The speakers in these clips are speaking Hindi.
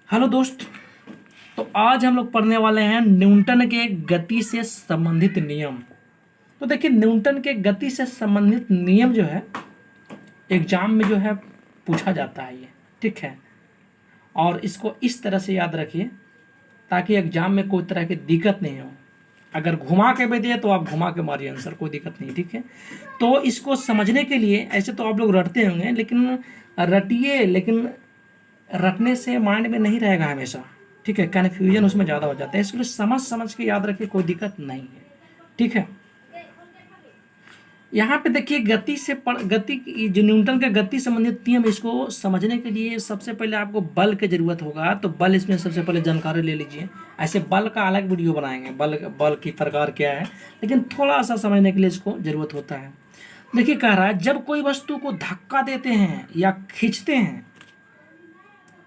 हेलो दोस्त। तो आज हम लोग पढ़ने वाले हैं न्यूटन के गति से संबंधित नियम। तो देखिए, न्यूटन के गति से संबंधित नियम जो है एग्जाम में जो है पूछा जाता है ये, ठीक है। और इसको इस तरह से याद रखिए ताकि एग्जाम में कोई तरह की दिक्कत नहीं हो। अगर घुमा के भी दिए तो आप घुमा के मारिए आंसर, कोई दिक्कत नहीं, ठीक है। तो इसको समझने के लिए ऐसे तो आप लोग रटते होंगे, लेकिन रटिए, लेकिन रटने से माइंड में नहीं रहेगा हमेशा, ठीक है। कन्फ्यूजन उसमें ज़्यादा हो जाता है, इसलिए समझ समझ के याद रखिए, कोई दिक्कत नहीं है, ठीक है। यहाँ पे देखिए गति जो न्यूटन का गति संबंधित नियम, इसको समझने के लिए सबसे पहले आपको बल की जरूरत होगा। तो बल, इसमें सबसे पहले जानकारी ले लीजिए। ऐसे बल का अलग वीडियो बनाएंगे, बल की प्रकार क्या है, लेकिन थोड़ा सा समझने के लिए इसको जरूरत होता है। देखिए, कह रहा है जब कोई वस्तु को धक्का देते हैं या खींचते हैं,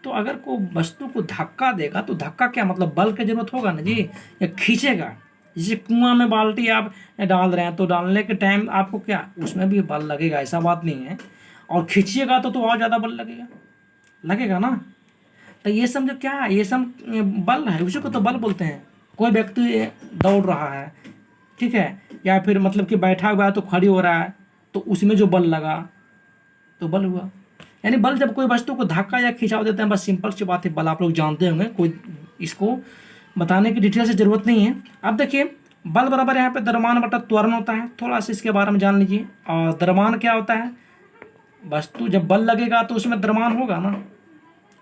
तो अगर कोई वस्तु को धक्का देगा तो धक्का क्या मतलब, बल की जरूरत होगा ना जी, या खींचेगा। जैसे कुआं में बाल्टी आप डाल रहे हैं तो डालने के टाइम आपको क्या उसमें भी बल लगेगा, ऐसा बात नहीं है। और खींचिएगा तो और ज़्यादा बल लगेगा ना। तो ये समझो क्या है, ये सब बल है, उसी को तो बल बोलते हैं। कोई व्यक्ति दौड़ रहा है, ठीक है, या फिर मतलब कि बैठा हुआ है तो खड़ी हो रहा है, तो उसमें जो बल लगा तो बल हुआ। यानी बल जब कोई वस्तु को धक्का या खिंचाव देते हैं, बस सिंपल सी बात है, बल आप लोग जानते होंगे, कोई इसको बताने की डिटेल से जरूरत नहीं है। अब देखिए, बल बराबर यहाँ पे द्रव्यमान बटा त्वरण होता है। थोड़ा सा इसके बारे में जान लीजिए। और द्रव्यमान क्या होता है, वस्तु जब बल लगेगा तो उसमें द्रव्यमान होगा ना,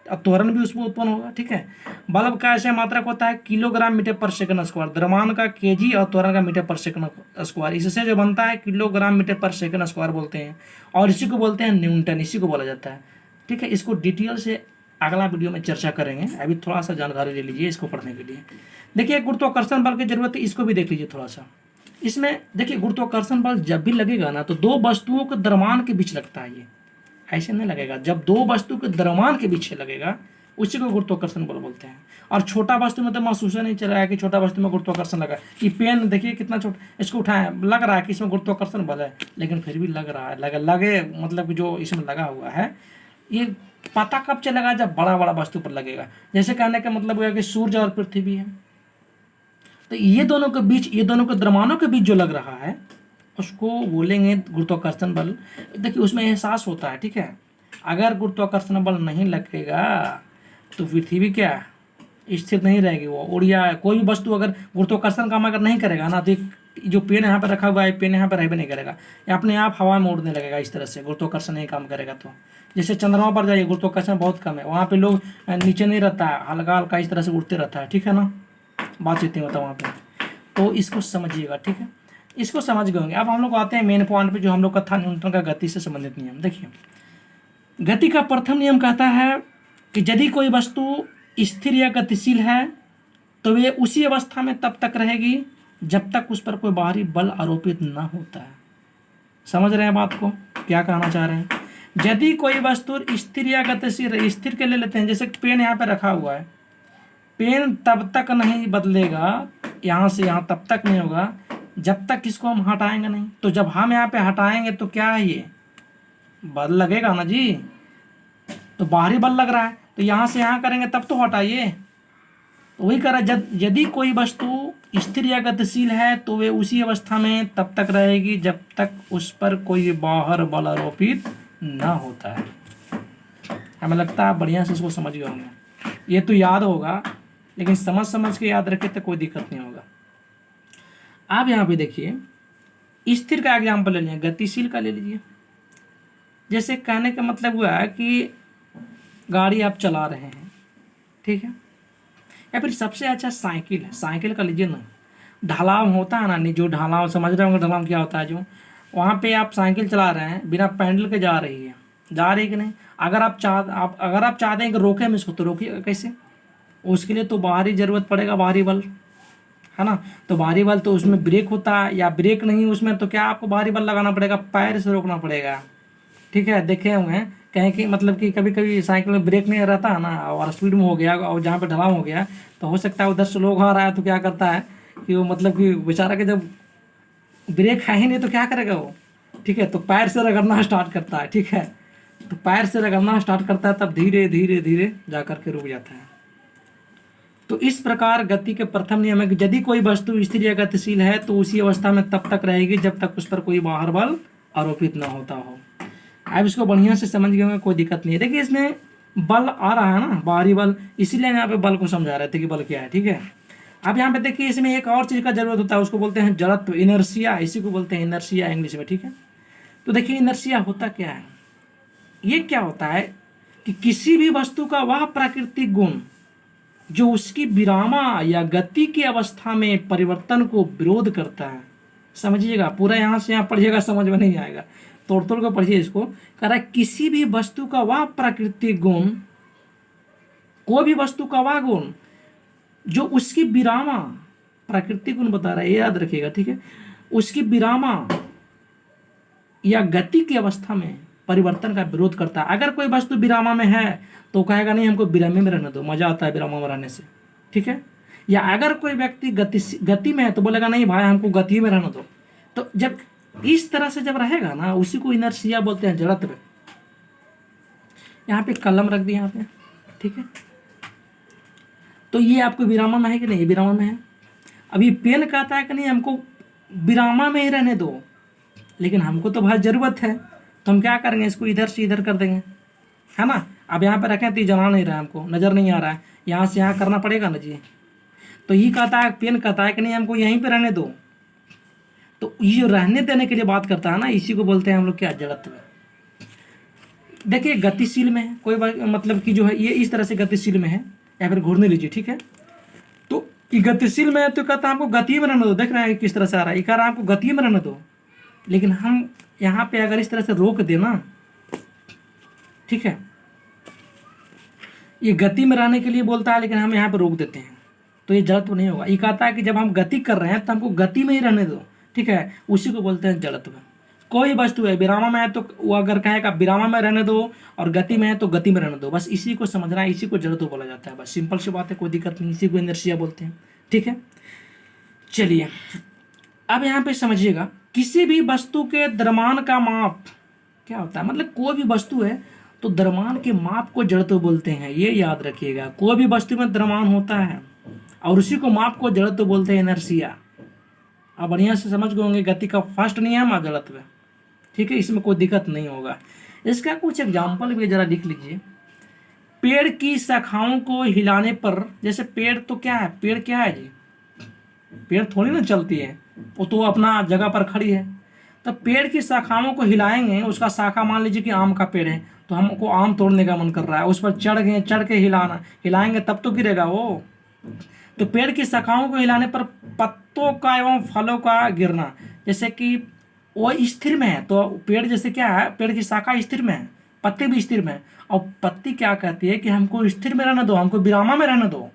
और त्वरण भी उसमें उत्पन्न होगा, ठीक है। बल का ऐसे मात्रक होता है किलोग्राम मीटर पर सेकंड स्क्वायर, द्रव्यमान का केजी और त्वरण का मीटर पर सेकंड स्क्वायर। इससे जो बनता है किलोग्राम मीटर पर सेकंड स्क्वायर बोलते हैं, और इसी को बोलते हैं न्यूटन, इसी को बोला जाता है, ठीक है। इसको डिटेल से अगला वीडियो में चर्चा करेंगे, अभी थोड़ा सा जानकारी ले लीजिए इसको पढ़ने के लिए। देखिए, गुरुत्वाकर्षण बल की जरूरत है, इसको भी देख लीजिए थोड़ा सा। इसमें देखिए, गुरुत्वाकर्षण बल जब भी लगेगा ना तो दो वस्तुओं के द्रव्यमान के बीच लगता है, ये ऐसे नहीं लगेगा। जब दो वस्तु के द्रव्यमान के बीच लगेगा उसी को गुरुत्वाकर्षण बल बोलते हैं। और छोटा वस्तु में तो महसूस नहीं चल रहा है कि छोटा वस्तु में गुरुत्वाकर्षण लगा। ये पेन देखिए कितना छोटा, इसको उठाए लग रहा है कि इसमें गुरुत्वाकर्षण बल है, लेकिन फिर भी लग रहा है, लगे मतलब जो इसमें लगा हुआ है, ये पता कब चलेगा, जब बड़ा बड़ा वस्तु पर लगेगा। जैसे कहने का मतलब हुआ कि सूर्य और पृथ्वी है, तो ये दोनों के बीच, ये दोनों के द्रव्यमानों के बीच जो लग रहा है उसको बोलेंगे गुरुत्वाकर्षण बल। देखिए, उसमें एहसास होता है, ठीक है। अगर गुरुत्वाकर्षण बल नहीं लगेगा तो पृथ्वी क्या स्थिर नहीं रहेगी, वो उड़िया। कोई भी वस्तु अगर गुरुत्वाकर्षण काम अगर नहीं करेगा ना, तो जो पेन यहाँ पे रखा हुआ है, पेन यहाँ पे रह भी नहीं करेगा, ये अपने आप हवा में उड़ने लगेगा। इस तरह से गुरुत्वाकर्षण नहीं काम करेगा। तो जैसे चंद्रमा पर जाइए, गुरुत्वाकर्षण बहुत कम है, वहाँ पे लोग नीचे नहीं रहता है, हल्का हल्का इस तरह से उड़ते रहता है, ठीक है ना, बातचीत नहीं होता वहाँ पे। तो इसको समझिएगा, ठीक है। इसको समझ गए होंगे। अब हम लोग आते हैं मेन पॉइंट पे, जो हम लोग का था न्यूटन का गति से संबंधित नियम। देखिए, गति का प्रथम नियम कहता है कि यदि कोई वस्तु स्थिर या गतिशील है तो वे उसी अवस्था में तब तक रहेगी जब तक उस पर कोई बाहरी बल आरोपित न होता है। समझ रहे हैं बात को, क्या कहना चाह रहे हैं। यदि कोई वस्तु स्थिर या गतिशील, स्थिर के ले लेते हैं, जैसे पेन यहाँ पे रखा हुआ है, पेन तब तक नहीं बदलेगा, यहाँ से यहाँ तब तक नहीं होगा जब तक इसको हम हटाएंगे नहीं। तो जब हम यहाँ पे हटाएंगे तो क्या है, ये बल लगेगा ना जी, तो बाहरी बल लग रहा है, तो यहाँ से यहाँ करेंगे तब तो हटाइए। तो वही कह रहा है, यदि कोई वस्तु स्थिर या गतिशील है तो वे उसी अवस्था में तब तक रहेगी जब तक उस पर कोई बाहर बल आरोपित न होता है। हमें लगता है आप बढ़िया से इसको समझ गए होंगे। ये तो याद होगा, लेकिन समझ समझ के याद रखे तो कोई दिक्कत नहीं होगा। आप यहाँ पे देखिए, स्थिर का एग्जाम्पल ले लीजिए, गतिशील का ले लीजिए। जैसे कहने का मतलब हुआ है कि गाड़ी आप चला रहे हैं, ठीक है, या फिर सबसे अच्छा साइकिल है, साइकिल का लीजिए ना। ढलाव होता है ना, जो ढलाव समझ रहे होंगे, ढलाव क्या होता है, जो वहाँ पे आप साइकिल चला रहे हैं, बिना पैडल के जा रही है कि नहीं। अगर आप चाहते हैं कि रोकें हम इसको, तो रोकिएगा कैसे, उसके लिए तो बाहरी जरूरत पड़ेगा, बाहरी बल, है ना। तो बाहरी बल तो उसमें ब्रेक होता है, या ब्रेक नहीं उसमें, तो क्या आपको बाहरी बल लगाना पड़ेगा, पैर से रोकना पड़ेगा, ठीक है। देखे होंगे कहीं कि मतलब कि कभी कभी साइकिल में ब्रेक नहीं रहता है ना, और स्पीड में हो गया और जहाँ पे ढलाव हो गया, तो हो सकता है उधर से लोग आ रहा है, तो क्या करता है कि वो मतलब कि बेचारा के जब ब्रेक है ही नहीं तो क्या करेगा वो, ठीक है, तो पैर से रगड़ना स्टार्ट करता है, ठीक है। तो पैर से रगड़ना स्टार्ट करता है, तब धीरे धीरे धीरे जा करके रुक जाता है, तो इस प्रकार गति के प्रथम नियम है कि यदि कोई वस्तु स्थिर या गतिशील है तो उसी अवस्था में तब तक रहेगी जब तक उस पर कोई बाहर बल आरोपित न होता हो। अब इसको बढ़िया से समझ गए होंगे, कोई दिक्कत नहीं है। देखिए इसमें बल आ रहा है ना, बाहरी बल, इसीलिए यहाँ पे बल को समझा रहे थे कि बल क्या है, ठीक है। अब यहाँ पे देखिए इसमें एक और चीज का जरूरत होता है, उसको बोलते हैं जड़त्व, इनर्शिया, इसी को बोलते हैं इनर्शिया इंग्लिश में, ठीक है। तो देखिए इनर्शिया होता क्या है, ये क्या होता है कि किसी भी वस्तु का वह प्राकृतिक गुण जो उसकी विरामा या गति की अवस्था में परिवर्तन को विरोध करता है। समझिएगा, पूरा यहाँ से यहाँ पढ़िएगा, समझ में नहीं आएगा, तोड़ तोड़ कर पढ़िए इसको। कह रहा है किसी भी वस्तु का वह प्राकृतिक गुण, कोई भी वस्तु का वह गुण जो उसकी विरामा, प्राकृतिक गुण बता रहा है, ये याद रखिएगा, ठीक है, उसकी विरामा या गति की अवस्था में परिवर्तन का विरोध करता है। अगर कोई वस्तु विरामा में है तो कहेगा नहीं हमको विरामे में रहने दो, मजा आता है विरामा में रहने से, ठीक है। या अगर कोई व्यक्ति गति में है तो बोलेगा नहीं भाई हमको गति में रहने दो। तो जब इस तरह से जब रहेगा ना, उसी को इनर्शिया बोलते हैं, जड़त्व। यहाँ पे कलम रख दिया यहाँ पे, ठीक है। तो ये आपको विरामा में है कि नहीं, विरामा में है। अभी पेन कहता है कि नहीं हमको विरामा में ही रहने दो, लेकिन हमको तो भाई जरूरत है, तो हम क्या करेंगे, इसको इधर से इधर कर देंगे, है ना। अब यहाँ पे रखें तो ये जना नहीं रहा है, हमको नजर नहीं आ रहा है, यहाँ से यहाँ करना पड़ेगा ना जी। तो ये कहता है, पेन कहता है कि नहीं हमको यहीं पे रहने दो, तो ये जो रहने देने के लिए बात करता है ना, इसी को बोलते हैं हम लोग क्या, जड़त्व। देखिए गतिशील में है कोई मतलब कि जो है ये इस तरह से गतिशील में है, या फिर घूरने लीजिए, ठीक है। तो ये गतिशील में है तो कहता है हमको गति में रहने दो, देख रहे हैं किस तरह से आ रहा है, ये कह रहा है हमको गति में रहने दो। लेकिन हम यहाँ पे अगर इस तरह से रोक देना, ठीक है, ये गति में रहने के लिए बोलता है लेकिन हम यहाँ पे रोक देते हैं, तो ये जड़त्व नहीं होगा। ये कहता है कि जब हम गति कर रहे हैं तो हमको गति में ही रहने दो, ठीक है, उसी को बोलते हैं जड़त्व। कोई वस्तु है विरामा में है तो वो अगर कहेगा विरामा में रहने दो, और गति में है तो गति में रहने दो, बस इसी को समझना है, इसी को जड़त्व बोला जाता है। बस सिंपल सी बात है, कोई दिक्कत नहीं, इसी को इनर्शिया बोलते हैं, ठीक है। चलिए अब यहाँ पे समझिएगा, किसी भी वस्तु के द्रव्यमान का माप क्या होता है, मतलब कोई भी वस्तु है तो द्रव्यमान के माप को जड़त्व बोलते हैं, ये याद रखिएगा। कोई भी वस्तु में द्रव्यमान होता है और उसी को माप को जड़त्व बोलते हैं, इनर्शिया। आप बढ़िया से समझ गए होंगे, गति का फर्स्ट नियम और जड़त्व, ठीक है, इसमें कोई दिक्कत नहीं होगा। इसका कुछ एग्जाम्पल भी जरा लिख लीजिए। पेड़ की शाखाओं को हिलाने पर, जैसे पेड़ तो क्या है, पेड़ क्या है जी, पेड़ थोड़ी ना चलती है, वो तो अपना जगह पर खड़ी है। तो पेड़ की शाखाओं को हिलाएंगे, उसका शाखा मान लीजिए कि आम का पेड़ है, तो हमको आम तोड़ने का मन कर रहा है, उस पर चढ़ के हिलाएंगे तब तो गिरेगा वो। तो पेड़ की शाखाओं को हिलाने पर पत्तों का एवं फलों का गिरना, जैसे कि वो स्थिर में है, तो पेड़ जैसे क्या है, पेड़ की शाखा स्थिर में है, पत्ते भी स्थिर में है, और पत्ती क्या कहती है कि हमको स्थिर में रहने दो, हमको विरामा में रहने दो,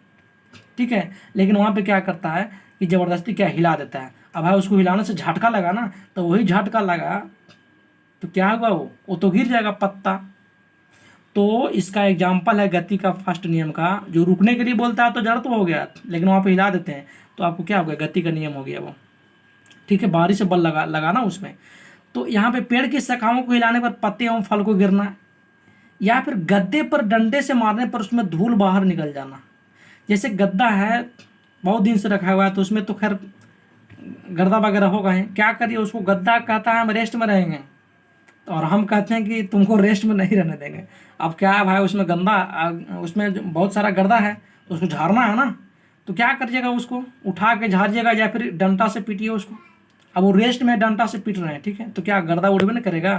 ठीक है। लेकिन वहाँ पे क्या करता है कि जबरदस्ती क्या हिला देता है। अब भाई उसको हिलाने से झटका लगा ना, तो वही झटका लगा तो क्या होगा, वो तो गिर जाएगा पत्ता। तो इसका एग्जाम्पल है गति का फर्स्ट नियम का, जो रुकने के लिए बोलता है तो जड़ तो हो गया, लेकिन वहाँ पे हिला देते हैं तो आपको क्या हो गया, गति का नियम हो गया वो, ठीक है। बारिश से बल लगाना उसमें। तो यहाँ पे पेड़ की शाखाओं को हिलाने पर पत्ते एवं फल को गिरना, या फिर गद्दे पर डंडे से मारने पर उसमें धूल बाहर निकल जाना। जैसे गद्दा है बहुत दिन से रखा हुआ है, तो उसमें तो खैर गर्दा वगैरह होगा है, क्या करिए उसको, गद्दा कहता है हम रेस्ट में रहेंगे, और हम कहते हैं कि तुमको रेस्ट में नहीं रहने देंगे। अब क्या है भाई, उसमें उसमें बहुत सारा गर्दा है, तो उसको झाड़ना है ना, तो क्या करिएगा, उसको उठा के झाड़िएगा या फिर डंडा से पीटिए उसको। अब वो रेस्ट में डंडा से पीट रहे हैं, ठीक है, तो क्या गर्दा उड़बे नहीं करेगा,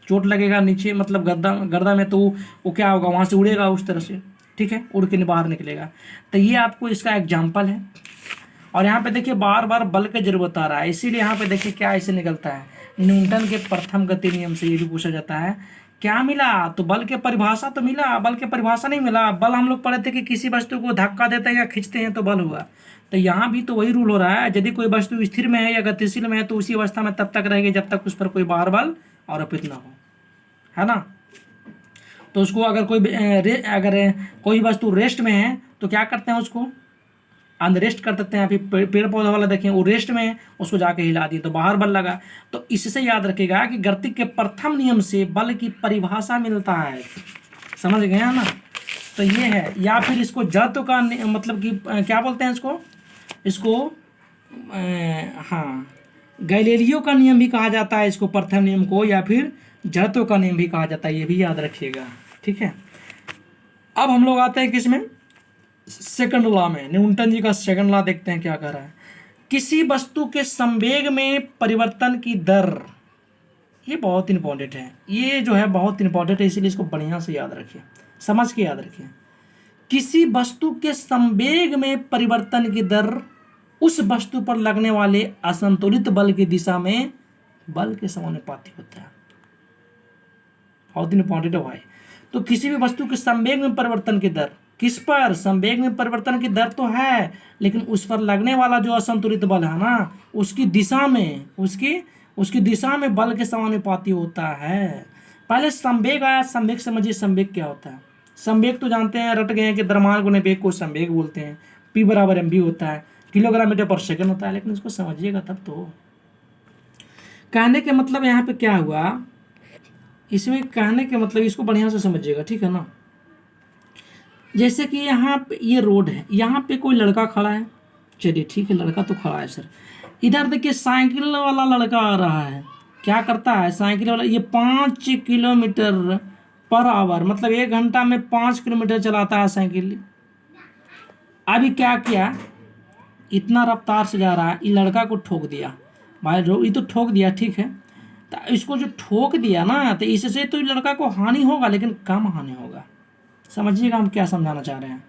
चोट लगेगा नीचे, मतलब गर्दा में, तो वो क्या होगा, वहाँ से उड़ेगा उस तरह से, ठीक है, उड़ के बाहर निकलेगा। तो ये आपको इसका एग्जाम्पल है। और यहाँ पे देखिए बार बार बल की जरूरत आ रहा है, इसीलिए यहाँ पे देखिए क्या ऐसे निकलता है, न्यूटन के प्रथम गति नियम से ये भी पूछा जाता है। क्या मिला, तो बल के परिभाषा तो मिला, बल के परिभाषा नहीं मिला। बल हम लोग पढ़े थे कि किसी वस्तु को धक्का देते हैं या खींचते हैं तो बल हुआ, तो यहाँ भी तो वही रूल हो रहा है। यदि कोई वस्तु स्थिर में है या गतिशील में है तो उसी अवस्था में तब तक रहेगी जब तक उस पर कोई बाहर बल आरोपित ना हो, है ना। तो उसको अगर कोई वस्तु रेस्ट में है तो क्या करते हैं, उसको अनरेस्ट कर देते हैं। फिर पेड़ पौधा वाला देखें, वो रेस्ट में है, उसको जाके हिला दिए तो बाहर बल लगा। तो इससे याद रखिएगा कि गति के प्रथम नियम से बल की परिभाषा मिलता है, समझ गए ना। तो ये है, या फिर इसको जड़त्व का मतलब कि क्या बोलते हैं इसको हाँ, गैलीलियो का नियम भी कहा जाता है इसको, प्रथम नियम को, या फिर जड़त्व का नियम भी कहा जाता है, ये भी याद रखिएगा। ठीक है, अब हम लोग आते हैं किसमें, सेकंड लॉ में। न्यूटन जी का सेकंड लॉ देखते हैं क्या कह रहा है। किसी वस्तु के संवेग में परिवर्तन की दर, ये बहुत इंपॉर्टेंट है, ये जो है बहुत इंपॉर्टेंट है, इसीलिए इसको बढ़िया से याद रखिए, समझ के याद रखिए। किसी वस्तु के संवेग में परिवर्तन की दर उस वस्तु पर लगने वाले असंतुलित बल की दिशा में बल के समानुपाती होता है। बहुत इंपॉर्टेंट है भाई। तो किसी भी वस्तु के संवेग में परिवर्तन की दर, किस पर, संवेग में परिवर्तन की दर तो है, लेकिन उस पर लगने वाला जो असंतुलित बल है ना, उसकी दिशा में, उसकी दिशा में बल के समानुपाती होता है। पहले संवेग आया, संवेग समझिए, संवेग क्या होता है। संवेग तो जानते हैं, रट गए हैं कि द्रव्यमान गुणे वेग को संवेग बोलते हैं, P बराबर mv होता है, किलोग्राम मीटर पर सेकंड होता है, लेकिन इसको समझिएगा तब तो। कहने के मतलब यहाँ पे क्या हुआ, इसमें कहने के मतलब इसको बढ़िया से समझिएगा, ठीक है ना। जैसे कि यहाँ पे ये रोड है, यहाँ पे कोई लड़का खड़ा है, चलिए ठीक है, लड़का तो खड़ा है सर। इधर देखिए साइकिल वाला लड़का आ रहा है, क्या करता है साइकिल वाला, ये 5 किलोमीटर पर आवर, मतलब 1 घंटा में 5 किलोमीटर चलाता है साइकिल। अभी क्या किया, इतना रफ्तार से जा रहा है, ये लड़का को ठोक दिया भाई, ये तो ठोक दिया, ठीक है। तो इसको जो ठोक दिया ना, तो इससे तो लड़का को हानि होगा, लेकिन कम हानि होगा। समझिएगा हम क्या समझाना चाह रहे हैं।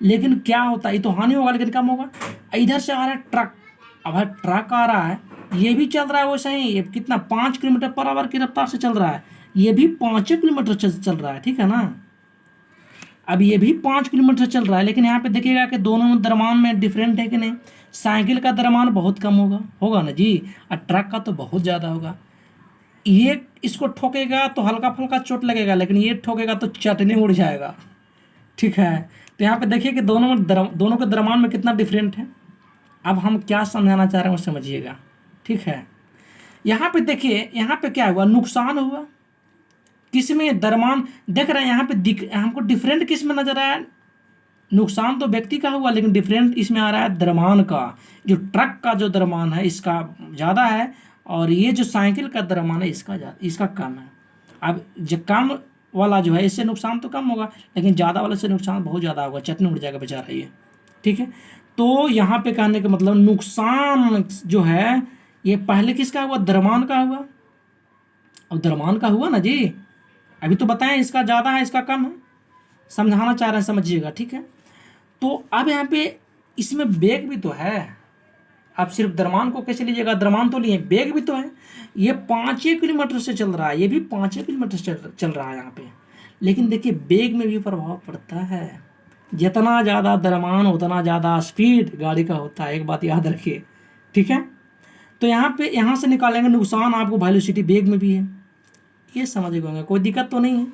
लेकिन क्या होता है, ये तो हानि होगा लेकिन कम होगा। इधर से आ रहा है ट्रक, अब ट्रक आ रहा है, ये भी चल रहा है वैसे ही, ये कितना 5 किलोमीटर पर आवर की रफ्तार से चल रहा है, ये भी 5 किलोमीटर चल रहा है, ठीक है ना। अब ये भी 5 किलोमीटर चल रहा है, लेकिन यहाँ पे देखिएगा कि दोनों द्रव्यमान में डिफरेंट है कि नहीं। साइकिल का द्रव्यमान बहुत कम होगा ना जी, और ट्रक का तो बहुत ज़्यादा होगा। ये इसको ठोकेगा तो हल्का फुल्का चोट लगेगा, लेकिन ये ठोकेगा तो चटनी उड़ जाएगा, ठीक है। तो यहाँ पे देखिए कि दोनों के द्रव्यमान में कितना डिफरेंट है। अब हम क्या समझाना चाह रहे हैं वो समझिएगा, ठीक है। यहाँ पे देखिए, यहाँ पे क्या हुआ, नुकसान हुआ किसमें, द्रव्यमान देख रहे हैं यहाँ पे हमको डिफरेंट किस में नजर आया, नुकसान तो व्यक्ति का हुआ, लेकिन डिफरेंट इसमें आ रहा है द्रव्यमान का। जो ट्रक का जो द्रव्यमान है इसका ज़्यादा है, और ये जो साइकिल का द्रव्यमान है इसका कम है। अब जो कम वाला जो है इससे नुकसान तो कम होगा, लेकिन ज़्यादा वाले से नुकसान बहुत ज़्यादा होगा, चटनी उड़ जाएगा बेचारा ये, ठीक है। तो यहाँ पे कहने का मतलब नुकसान जो है ये पहले किसका हुआ, द्रव्यमान का हुआ। अब द्रव्यमान का हुआ ना जी, अभी तो बताएं इसका ज़्यादा है इसका कम है, समझाना चाह रहे हैं, समझिएगा, ठीक है। तो अब यहाँ पे इसमें वेग भी तो है, आप सिर्फ द्रव्यमान को कैसे लीजिएगा, द्रव्यमान तो लिए, वेग भी तो है। ये 5 किलोमीटर से चल रहा है, ये भी 5 किलोमीटर से चल रहा है यहाँ पे, लेकिन देखिए वेग में भी प्रभाव पड़ता है। जितना ज़्यादा द्रव्यमान उतना ज़्यादा स्पीड गाड़ी का होता है, एक बात याद रखिए, ठीक है। तो यहाँ से निकालेंगे नुकसान, आपको वेलोसिटी वेग में भी है, ये समझ गए, कोई दिक्कत तो नहीं है,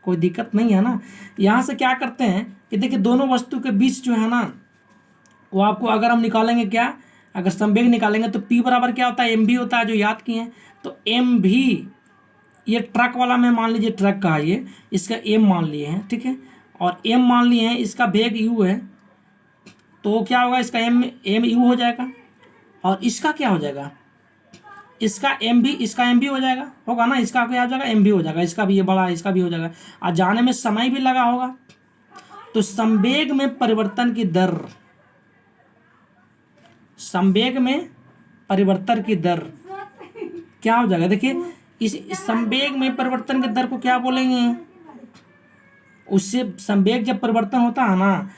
कोई दिक्कत नहीं है ना। यहाँ से क्या करते हैं कि देखिए दोनों वस्तु के बीच जो है ना, वो आपको अगर हम निकालेंगे क्या, अगर संवेग निकालेंगे तो P बराबर क्या होता है, mv होता है, जो याद किए हैं। तो mv, ये ट्रक वाला में मान लीजिए ट्रक का है ये, इसका m मान लिए हैं, ठीक है, और m मान लिए हैं, इसका वेग u है, तो क्या होगा, इसका m u हो जाएगा, और इसका क्या हो जाएगा, इसका mv हो जाएगा, होगा ना, इसका क्या हो जाएगा, mv हो जाएगा, इसका भी ये बड़ा है, इसका भी हो जाएगा, और जाने में समय भी लगा होगा। तो संवेग में परिवर्तन की दर, संवेग में परिवर्तन की दर क्या हो जाएगा, देखिए इस संवेग में परिवर्तन की दर को क्या बोलेंगे, उससे संवेग जब परिवर्तन होता है ना,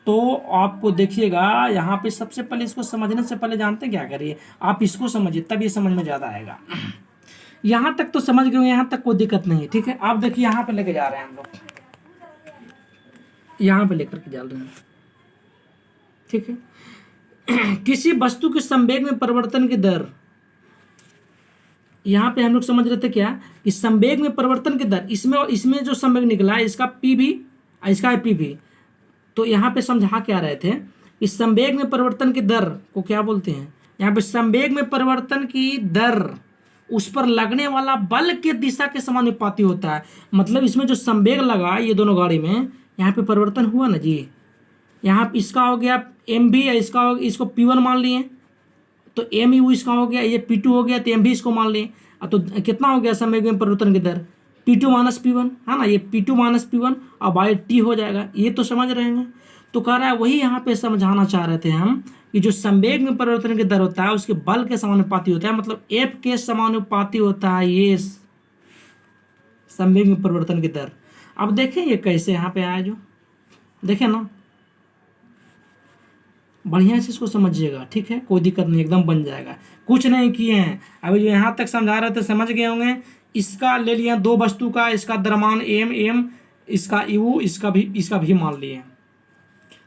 तो आपको देखिएगा यहाँ पे सबसे पहले इसको समझने से पहले जानते हैं क्या करिए, आप इसको समझिए, तब ये समझ में ज़्यादा आएगा। यहाँ तक तो समझ गए, यहाँ तक कोई दिक्कत नहीं है, ठीक है। आप देखिए यहाँ पे लेके जा रहे हैं हम लोग, यहाँ पे लेकर के जा रहे हैं, ठीक है। किसी वस्तु के संवेग में परिवर्तन की दर, यहाँ पे हम लोग समझ रहे थे क्या कि संवेग में परिवर्तन की दर, इसमें जो संवेग निकला है इसका P भी, इसका है P भी। तो यहाँ पे समझा क्या रहे थे कि संवेग में परिवर्तन की दर को क्या बोलते हैं, यहाँ पे संवेग में परिवर्तन की दर उस पर लगने वाला बल के दिशा के समानुपाती होता है। मतलब इसमें जो संवेग लगा ये दोनों गाड़ी में, यहाँ पे परिवर्तन हुआ ना जी, यहाँ इसका हो गया एम भी, इसका हो, इसको P1 मान लिए, तो एम यू इसका हो गया, ये P2 हो गया, तो एम भी इसको मान लिए। तो कितना हो गया संवेग में परिवर्तन की दर, P2 माइनस P1 है ना, ये P2 माइनस P1 और बाई टी हो जाएगा। ये तो समझ रहे हैं। तो कह रहा है वही यहाँ पे समझाना चाह रहे थे हम कि जो संवेग में परिवर्तन की दर होता है उसके बल के समानुपाती होता है, मतलब एफ के समानुपाती होता है ये संवेग में परिवर्तन की दर। अब देखें ये कैसे यहाँ पे आया, जो देखें ना, बढ़िया से इसको समझिएगा, ठीक है, कोई दिक्कत नहीं, एकदम बन जाएगा। कुछ नहीं किए हैं, अभी जो यहाँ तक समझा रहे थे समझ गए होंगे। इसका ले लिया दो वस्तु का, इसका द्रव्यमान एम, इसका यू, इसका भी मान लिए।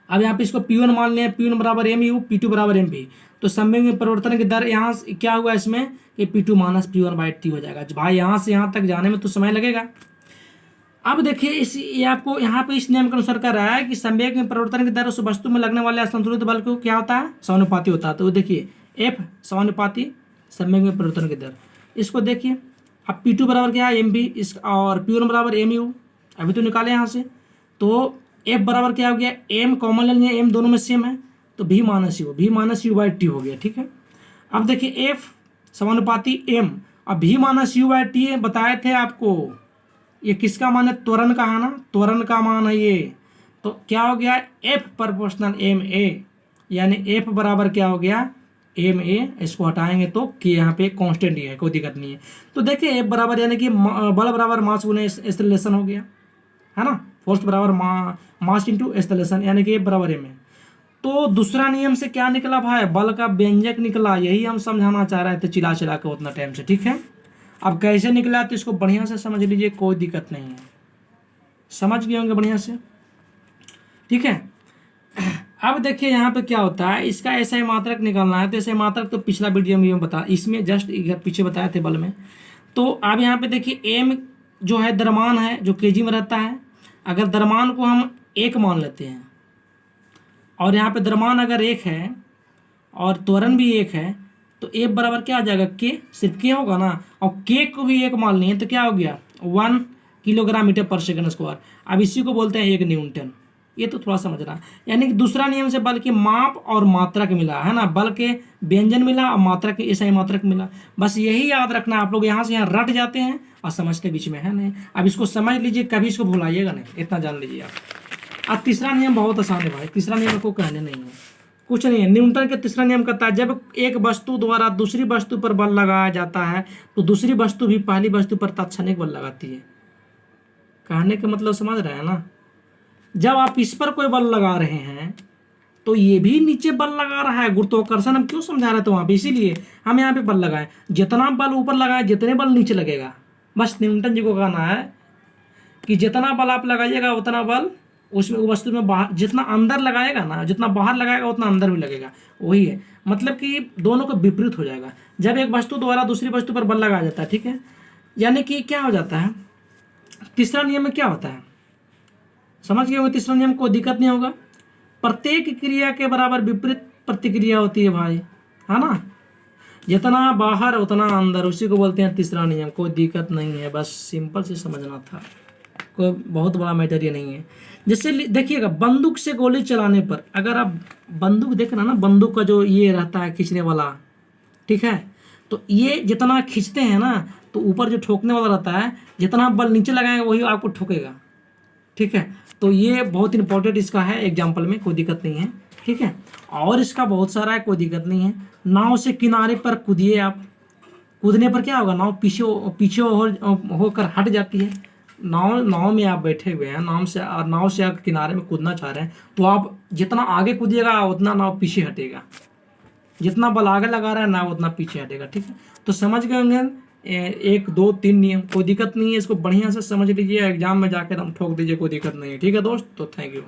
अब यहाँ पे इसको P1 मान लिया, P1 बराबर एम यू, P2 बराबर एम भी। तो संवेग में परिवर्तन की दर यहाँ क्या हुआ इसमें कि P2 minus P1 by T हो जाएगा। भाई यहाँ से यहाँ तक जाने में तो समय लगेगा। अब देखिए ये आपको यहाँ पे इस नियम के अनुसार कर रहा है कि संवेग में परिवर्तन की दर उस वस्तु में लगने वाले असंतुलित बल को क्या होता है, समानुपाती होता है। तो देखिए F समानुपाती संवेग में परिवर्तन की दर, इसको देखिए। अब P2 बराबर क्या है एम भी, इस और P1 बराबर एम यू, अभी तो निकाले यहाँ से। तो F बराबर क्या हो गया, M कॉमन ले लिया, M दोनों में सेम है, तो V minus you by T हो गया, ठीक है। अब देखिए F समानुपाती M, अब V minus you by T बताए थे आपको, ये किसका मान है, त्वरण का है ना, त्वरण का मान है ये। तो क्या हो गया, F प्रोपोर्शनल एम ए, यानी F बराबर क्या हो गया एम ए, इसको हटाएंगे तो कि यहाँ पे कांस्टेंट ही है, कोई दिक्कत नहीं है। तो देखिए F बराबर यानी कि बल बराबर मास गुने एक्सेलरेशन हो गया, है ना, फोर्स बराबर मास इंटू एक्सेलरेशन, यानी कि F बराबर एम ए। तो दूसरा नियम से क्या निकला भाई, बल का व्यंजक निकला। यही हम समझाना चाह रहे थे चिल्ला चिल्ला के उतना टाइम से, ठीक है। अब कैसे निकला तो इसको बढ़िया से समझ लीजिए, कोई दिक्कत नहीं है, समझ गए होंगे बढ़िया से, ठीक है। अब देखिए यहाँ पे क्या होता है, इसका SI मात्रक निकालना है। तो SI मात्रक तो पिछला वीडियो में बता, इसमें जस्ट पीछे बताए थे बल में। तो अब यहाँ पे देखिए एम जो है द्रव्यमान है जो केजी में रहता है। अगर द्रव्यमान को हम 1 मान लेते हैं और यहाँ पे द्रव्यमान अगर 1 है और त्वरण भी 1 है, तो F बराबर क्या आ जाएगा, K, सिर्फ K होगा ना, और K को भी 1 मान लिए तो क्या हो गया 1 किलोग्राम मीटर पर सेकंड स्क्वायर। अब इसी को बोलते हैं 1 न्यूटन। ये तो थोड़ा समझना, यानी कि दूसरा नियम से बल की माप और मात्रक मिला है ना, बल के व्यंजन मिला और मात्रक के SI मात्रक मिला। बस यही याद रखना, आप लोग यहाँ से यहाँ रट जाते हैं और समझते बीच में है नहीं। अब इसको समझ लीजिए, कभी इसको भुलाइएगा नहीं, इतना जान लीजिए आप। अब तीसरा नियम बहुत आसान है भाई, तीसरा नियम को कहने नहीं है, कुछ नहीं है। न्यूटन का तीसरा नियम कहता है जब एक वस्तु द्वारा दूसरी वस्तु पर बल लगाया जाता है तो दूसरी वस्तु भी पहली वस्तु पर तात्क्षणिक बल लगाती है। कहने का मतलब समझ रहे हैं ना, जब आप इस पर कोई बल लगा रहे हैं तो ये भी नीचे बल लगा रहा है, गुरुत्वाकर्षण हम क्यों समझा रहे थे वहां पे, इसीलिए हम यहाँ पे बल लगाए। जितना बल ऊपर लगाए जितने बल नीचे लगेगा। बस न्यूटन जी को कहना है कि जितना बल आप लगाइएगा उतना बल उसमें वस्तु में बाहर, जितना अंदर लगाएगा ना, जितना बाहर लगाएगा उतना अंदर भी लगेगा। वही है, मतलब कि दोनों का विपरीत हो जाएगा। जब एक वस्तु द्वारा दूसरी वस्तु पर बल लगाया जाता है, ठीक है, यानी कि क्या हो जाता है, तीसरा नियम में क्या होता है समझ गए होंगे। तीसरा नियम कोई दिक्कत नहीं होगा, प्रत्येक क्रिया के बराबर विपरीत प्रतिक्रिया होती है भाई, है ना, जितना बाहर उतना अंदर, उसी को बोलते हैं तीसरा नियम। कोई दिक्कत नहीं है, बस सिंपल से समझना था, कोई बहुत बड़ा मैटर ये नहीं है। जैसे देखिएगा बंदूक से गोली चलाने पर, अगर आप बंदूक देखना ना, बंदूक का जो ये रहता है खींचने वाला, ठीक है, तो ये जितना खींचते हैं ना तो ऊपर जो ठोकने वाला रहता है, जितना बल नीचे लगाएंगे वही आपको ठोकेगा, ठीक है। तो ये बहुत इंपॉर्टेंट इसका है एग्जाम्पल में, कोई दिक्कत नहीं है, ठीक है। और इसका बहुत सारा है, कोई दिक्कत नहीं है। नाव से किनारे पर कूदिए आप, कूदने पर क्या होगा, नाव पीछे होकर हट जाती है। नाव में आप बैठे हुए हैं, नाव से आप किनारे में कूदना चाह रहे हैं, तो आप जितना आगे कूदिएगा उतना नाव पीछे हटेगा, जितना बल आगे लगा रहा है नाव उतना पीछे हटेगा, ठीक है। तो समझ गए होंगे 1 2 3 नियम, कोई दिक्कत नहीं है। इसको बढ़िया से समझ लीजिए, एग्जाम में जाकर हम ठोक दीजिए, कोई दिक्कत नहीं है, ठीक है दोस्त। तो थैंक यू।